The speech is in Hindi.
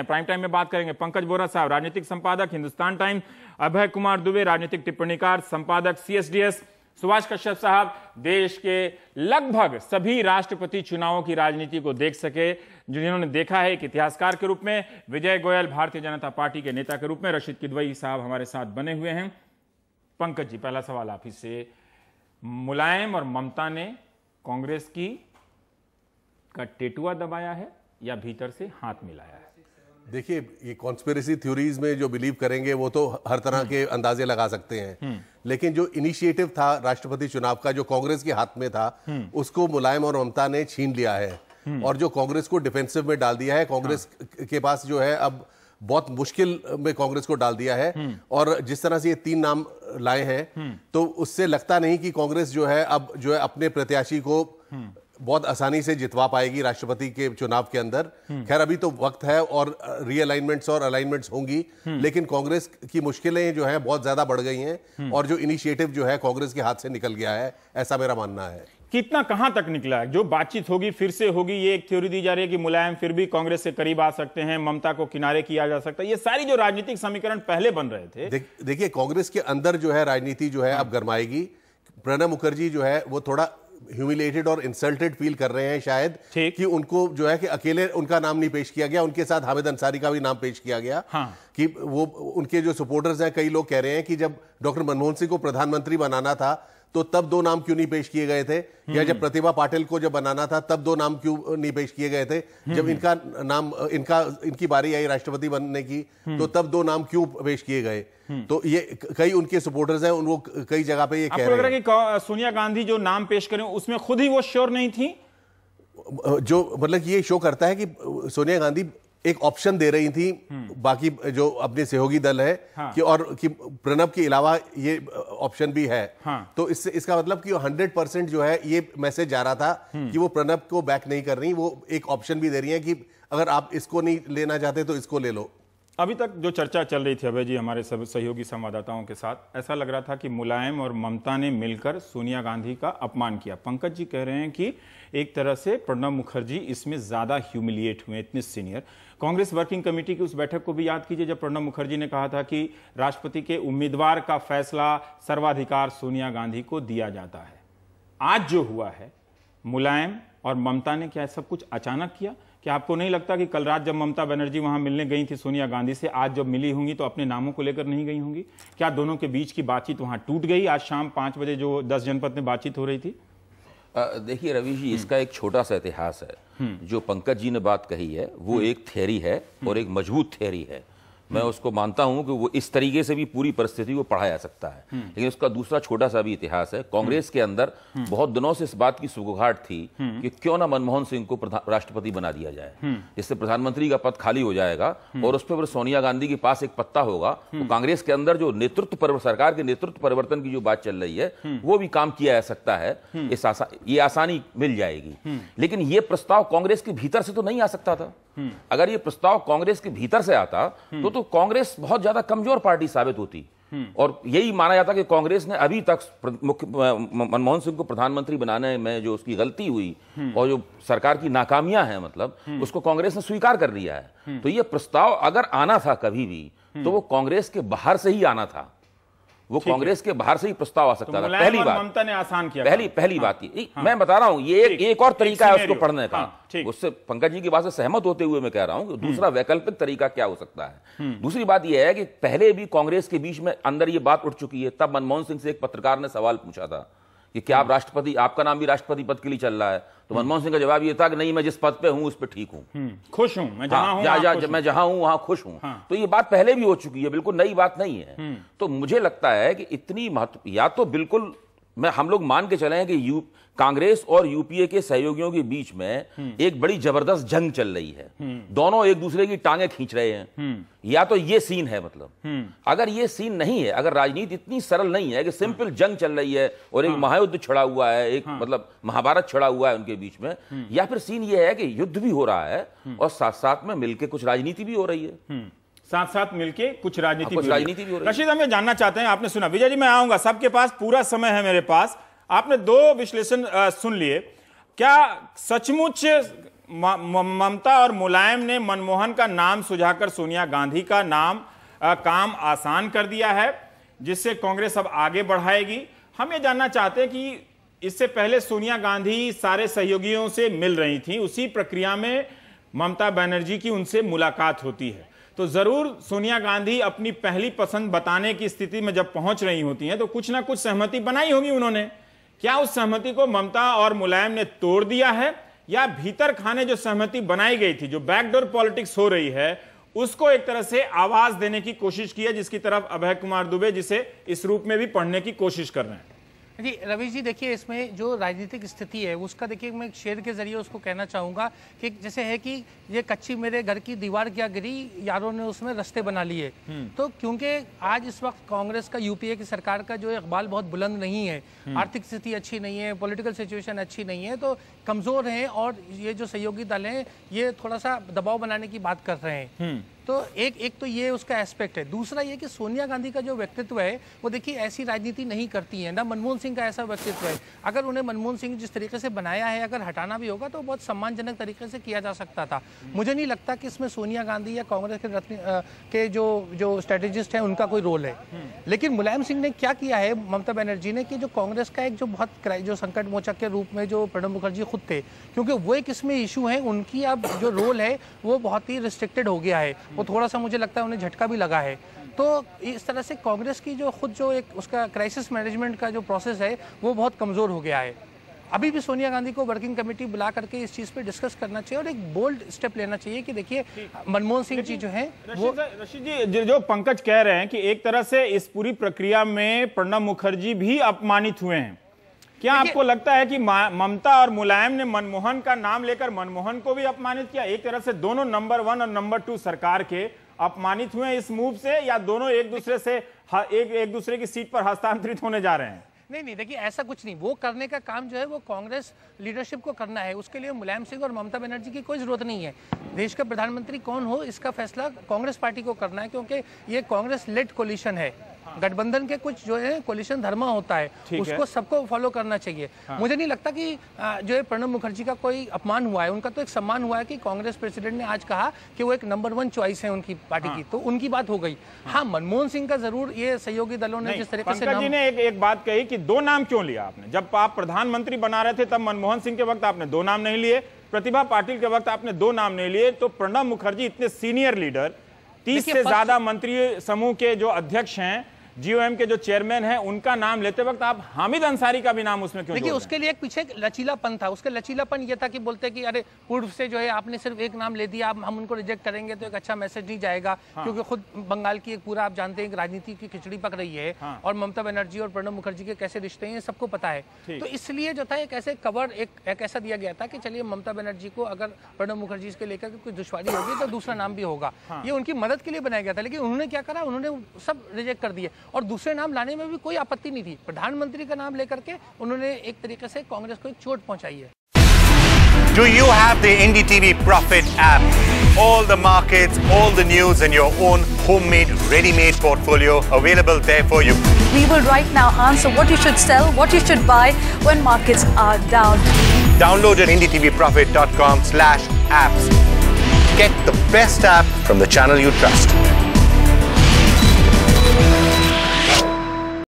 प्राइम टाइम में बात करेंगे पंकज बोरा साहब, राजनीतिक संपादक हिंदुस्तान टाइम, अभय कुमार दुबे, राजनीतिक टिप्पणीकार संपादक सीएसडीएस, सुभाष कश्यप साहब, देश के लगभग सभी राष्ट्रपति चुनावों की राजनीति को देख सके जिन्होंने देखा है एक इतिहासकार के रूप में, विजय गोयल भारतीय जनता पार्टी के नेता के रूप में, रशीद किदवई साहब हमारे साथ बने हुए हैं। पंकज जी, पहला सवाल आप ही से, मुलायम और ममता ने कांग्रेस की का टेटुआ दबाया है या भीतर से हाथ मिलाया है? देखिए, ये कॉन्स्पिरेसी थ्योरीज में जो बिलीव करेंगे वो तो हर तरह के अंदाजे लगा सकते हैं, लेकिन जो इनिशिएटिव था राष्ट्रपति चुनाव का जो कांग्रेस के हाथ में था उसको मुलायम और ममता ने छीन लिया है और जो कांग्रेस को डिफेंसिव में डाल दिया है। कांग्रेस के पास जो है अब बहुत मुश्किल में कांग्रेस को डाल दिया है और जिस तरह से ये 3 नाम लाए हैं तो उससे लगता नहीं कि कांग्रेस जो है अब जो है अपने प्रत्याशी को बहुत आसानी से जितवा पाएगी राष्ट्रपति के चुनाव के अंदर। खैर अभी तो वक्त है और रीअलाइनमेंट्स और अलाइनमेंट्स होंगी, लेकिन कांग्रेस की मुश्किलें जो है बहुत ज्यादा बढ़ गई हैं और जो इनिशिएटिव जो है कांग्रेस के हाथ से निकल गया है, ऐसा मेरा मानना है। कितना कहां तक निकला है? जो बातचीत होगी फिर से होगी, ये एक थ्योरी दी जा रही है कि मुलायम फिर भी कांग्रेस से करीब आ सकते हैं, ममता को किनारे किया जा सकता है। ये सारी जो राजनीतिक समीकरण पहले बन रहे थे, देखिए कांग्रेस के अंदर जो है राजनीति जो है अब गरमाएगी। प्रणब मुखर्जी जो है वो थोड़ा ह्यूमिलेटेड और इंसल्टेड फील कर रहे हैं शायद कि उनको जो है कि अकेले उनका नाम नहीं पेश किया गया, उनके साथ हामिद अंसारी का भी नाम पेश किया गया। कि वो उनके जो सपोर्टर्स हैं, कई लोग कह रहे हैं कि जब डॉक्टर मनमोहन सिंह को प्रधानमंत्री बनाना था तो तब 2 नाम क्यों नहीं पेश किए गए थे, या जब प्रतिभा पाटिल को जब बनाना था तब 2 नाम क्यों नहीं पेश किए गए थे, जब इनका नाम इनकी बारी आई राष्ट्रपति बनने की तो तब 2 नाम क्यों पेश किए गए। तो ये कई उनके सपोर्टर्स हैं, उनको कई जगह पे ये कह रहे हैं कि सोनिया गांधी जो नाम पेश करें उसमें खुद ही वो श्योर नहीं थी। जो मतलब ये शो करता है कि सोनिया गांधी एक ऑप्शन दे रही थी बाकी जो अपने सहयोगी दल है कि और कि प्रणब के अलावा ये ऑप्शन भी है। तो इससे इसका मतलब कि 100% जो है ये मैसेज जा रहा था कि वो प्रणब को बैक नहीं कर रही, वो एक ऑप्शन भी दे रही है कि अगर आप इसको नहीं लेना चाहते तो इसको ले लो। अभी तक जो चर्चा चल रही थी अभय जी हमारे सब सहयोगी संवाददाताओं के साथ, ऐसा लग रहा था कि मुलायम और ममता ने मिलकर सोनिया गांधी का अपमान किया। पंकज जी कह रहे हैं कि एक तरह से प्रणब मुखर्जी इसमें ज्यादा ह्यूमिलिएट हुए, इतने सीनियर। कांग्रेस वर्किंग कमेटी की उस बैठक को भी याद कीजिए जब प्रणब मुखर्जी ने कहा था कि राष्ट्रपति के उम्मीदवार का फैसला सर्वाधिकार सोनिया गांधी को दिया जाता है। आज जो हुआ है, मुलायम और ममता ने क्या सब कुछ अचानक किया? क्या आपको नहीं लगता कि कल रात जब ममता बनर्जी वहां मिलने गई थी सोनिया गांधी से, आज जब मिली होंगी तो अपने नामों को लेकर नहीं गई होंगी? क्या दोनों के बीच की बातचीत वहां टूट गई? आज शाम 5 बजे जो 10 जनपद में बातचीत हो रही थी। देखिए रवि जी, इसका एक छोटा सा इतिहास है। जो पंकज जी ने बात कही है वो एक थ्योरी है और एक मजबूत थ्योरी है। मैं उसको मानता हूं कि वो इस तरीके से भी पूरी परिस्थिति को पढ़ा जा सकता है, लेकिन उसका दूसरा छोटा सा भी इतिहास है। कांग्रेस के अंदर बहुत दिनों से इस बात की सुगुगाहट थी कि क्यों ना मनमोहन सिंह को राष्ट्रपति बना दिया जाए, जिससे प्रधानमंत्री का पद खाली हो जाएगा और उस पर सोनिया गांधी के पास एक पत्ता होगा। तो कांग्रेस के अंदर जो सरकार के नेतृत्व परिवर्तन की जो बात चल रही है वो भी काम किया जा सकता है, ये आसानी मिल जाएगी। लेकिन ये प्रस्ताव कांग्रेस के भीतर से तो नहीं आ सकता था। अगर ये प्रस्ताव कांग्रेस के भीतर से आता तो कांग्रेस बहुत ज्यादा कमजोर पार्टी साबित होती और यही माना जाता कि कांग्रेस ने अभी तक मनमोहन सिंह को प्रधानमंत्री बनाने में जो उसकी गलती हुई और जो सरकार की नाकामियां हैं मतलब उसको कांग्रेस ने स्वीकार कर लिया है। तो ये प्रस्ताव अगर आना था कभी भी तो वो कांग्रेस के बाहर से ही आना था, वो कांग्रेस के बाहर से ही प्रस्ताव आ सकता था। पहली बात ममता ने आसान किया, पहली बात ये मैं बता रहा हूं, ये एक और तरीका है उसको पढ़ने का। उससे पंकज जी की बात से सहमत होते हुए मैं कह रहा हूं कि दूसरा वैकल्पिक तरीका क्या हो सकता है। दूसरी बात यह है कि पहले भी कांग्रेस के बीच में अंदर ये बात उठ चुकी है। तब मनमोहन सिंह से एक पत्रकार ने सवाल पूछा था कि क्या आप राष्ट्रपति, आपका नाम भी राष्ट्रपति पद के लिए चल रहा है? तो मनमोहन सिंह का जवाब ये था कि नहीं, मैं जिस पद पे हूं उस पर ठीक हूं, खुश हूं, मैं जहां हूं वहां खुश हूं। तो ये बात पहले भी हो चुकी है, बिल्कुल नई बात नहीं है। तो मुझे लगता है कि इतनी महत्व, या तो बिल्कुल हम लोग मान के चले हैं कि कांग्रेस और यूपीए के सहयोगियों के बीच में एक बड़ी जबरदस्त जंग चल रही है, दोनों एक दूसरे की टांगे खींच रहे हैं, या तो ये सीन है। मतलब अगर ये सीन नहीं है, अगर राजनीति इतनी सरल नहीं है कि सिंपल जंग चल रही है और एक महायुद्ध छिड़ा हुआ है, एक मतलब महाभारत छिड़ा हुआ है उनके बीच में, या फिर सीन ये है कि युद्ध भी हो रहा है और साथ साथ में मिलकर कुछ राजनीति भी हो रही है, साथ साथ मिलके कुछ राजनीति भी हो रही है। रशीद, हम जानना चाहते हैं, आपने सुना, विजय जी मैं आऊंगा, सबके पास पूरा समय है मेरे पास। आपने 2 विश्लेषण सुन लिए, क्या सचमुच ममता और मुलायम ने मनमोहन का नाम सुझाकर सोनिया गांधी का काम आसान कर दिया है, जिससे कांग्रेस अब आगे बढ़ाएगी। हम ये जानना चाहते हैं कि इससे पहले सोनिया गांधी सारे सहयोगियों से मिल रही थी, उसी प्रक्रिया में ममता बनर्जी की उनसे मुलाकात होती है, तो जरूर सोनिया गांधी अपनी पहली पसंद बताने की स्थिति में जब पहुंच रही होती हैं तो कुछ ना कुछ सहमति बनाई होगी उन्होंने। क्या उस सहमति को ममता और मुलायम ने तोड़ दिया है, या भीतर खाने जो सहमति बनाई गई थी, जो बैकडोर पॉलिटिक्स हो रही है, उसको एक तरह से आवाज देने की कोशिश की है, जिसकी तरफ अभय कुमार दुबे जिसे इस रूप में भी पढ़ने की कोशिश कर रहे हैं? जी रवीश जी, देखिए इसमें जो राजनीतिक स्थिति है उसका देखिए मैं शेर के जरिए उसको कहना चाहूँगा कि जैसे है कि ये कच्ची मेरे घर की दीवार क्या गिरी, यारों ने उसमें रास्ते बना लिए। तो क्योंकि आज इस वक्त कांग्रेस का, यूपीए की सरकार का जो इकबाल बहुत बुलंद नहीं है, आर्थिक स्थिति अच्छी नहीं है, पॉलिटिकल सिचुएशन अच्छी नहीं है, तो कमज़ोर हैं और ये जो सहयोगी दल हैं ये थोड़ा सा दबाव बनाने की बात कर रहे हैं। तो एक तो ये उसका एस्पेक्ट है। दूसरा ये कि सोनिया गांधी का जो व्यक्तित्व है वो देखिए ऐसी राजनीति नहीं करती है, ना मनमोहन सिंह का ऐसा व्यक्तित्व है। अगर उन्हें मनमोहन सिंह जिस तरीके से बनाया है अगर हटाना भी होगा तो बहुत सम्मानजनक तरीके से किया जा सकता था। मुझे नहीं लगता कि इसमें सोनिया गांधी या कांग्रेस के जो स्ट्रेटेजिस्ट हैं उनका कोई रोल है। लेकिन मुलायम सिंह ने क्या किया है, ममता बनर्जी ने, कि जो कांग्रेस का एक जो बहुत जो संकट मोचक के रूप में जो प्रणब मुखर्जी खुद थे, क्योंकि वो एक इसमें इशू है, उनकी अब जो रोल है वो बहुत ही रिस्ट्रिक्टेड हो गया है, वो थोड़ा सा मुझे लगता है उन्हें झटका भी लगा है। तो इस तरह से कांग्रेस की जो खुद जो एक उसका क्राइसिस मैनेजमेंट का जो प्रोसेस है वो बहुत कमज़ोर हो गया है। अभी भी सोनिया गांधी को वर्किंग कमेटी बुला करके इस चीज़ पे डिस्कस करना चाहिए और एक बोल्ड स्टेप लेना चाहिए कि देखिए मनमोहन सिंह जी जो हैं वो, रशीद जी जो पंकज कह रहे हैं कि एक तरह से इस पूरी प्रक्रिया में प्रणब मुखर्जी भी अपमानित हुए हैं, क्या आपको लगता है कि ममता और मुलायम ने मनमोहन का नाम लेकर मनमोहन को भी अपमानित किया? एक तरह से दोनों नंबर 1 और नंबर 2 सरकार के अपमानित हुए इस मूव से, या दोनों एक दूसरे से एक दूसरे की सीट पर हस्तांतरित होने जा रहे हैं? नहीं, देखिए ऐसा कुछ नहीं। वो करने का काम जो है वो कांग्रेस लीडरशिप को करना है, उसके लिए मुलायम सिंह और ममता बनर्जी की कोई जरूरत नहीं है। देश का प्रधानमंत्री कौन हो इसका फैसला कांग्रेस पार्टी को करना है, क्योंकि ये कांग्रेस लेड कोलिशन है। गठबंधन के कुछ जो है कोलिशन धर्म होता है, उसको सबको फॉलो करना चाहिए। मुझे नहीं लगता कि जो है प्रणब मुखर्जी का कोई अपमान हुआ है, उनका तो एक सम्मान हुआ है कि कांग्रेस प्रेसिडेंट ने आज कहा कि वो एक नंबर 1 चॉइस है उनकी पार्टी की, तो उनकी बात हो गई। हाँ, मनमोहन सिंह का जरूर ये सहयोगी दलों ने जिस तरीके से पंकज जी ने एक बात कही कि 2 नाम क्यों लिया आपने? जब आप प्रधानमंत्री बना रहे थे तब मनमोहन सिंह के वक्त आपने 2 नाम नहीं लिए, प्रतिभा पाटिल के वक्त आपने 2 नाम नहीं लिए, तो प्रणब मुखर्जी इतने सीनियर लीडर, 30 से ज्यादा मंत्री समूह के जो अध्यक्ष हैं, जीओएम के जो चेयरमैन हैं, उनका नाम लेते वक्त आप हामिद अंसारी का भी नाम उसमें क्यों? देखिए उसके लिए एक पीछे लचीलापन था। उसका लचीलापन ये था कि बोलते कि अरे पूर्व से जो है आपने सिर्फ एक नाम ले दिया, हम उनको रिजेक्ट करेंगे तो एक अच्छा मैसेज नहीं जाएगा। क्योंकि खुद बंगाल की एक पूरा आप जानते हैं राजनीति की खिचड़ी पक रही है, और ममता बनर्जी और प्रणब मुखर्जी के कैसे रिश्ते हैं सबको पता है। तो इसलिए जो था एक ऐसे कवर एक ऐसा दिया गया था कि चलिए ममता बनर्जी को अगर प्रणब मुखर्जी के लेकर कोई दुश्वारी होगी तो दूसरा नाम भी होगा, ये उनकी मदद के लिए बनाया गया था। लेकिन उन्होंने क्या करा, उन्होंने सब रिजेक्ट कर दिए और दूसरे नाम लाने में भी कोई आपत्ति नहीं थी। प्रधानमंत्री का नाम लेकर के उन्होंने एक तरीके से कांग्रेस को एक चोट पहुंचाई है। Do you have the NDTV Profit app? All the markets, all the news and your own homemade, ready-made portfolio available there for you. We will right now answer what you should sell, what you should buy when markets are down. Download at ndtvprofit.com/apps. Get the best app from the channel you trust.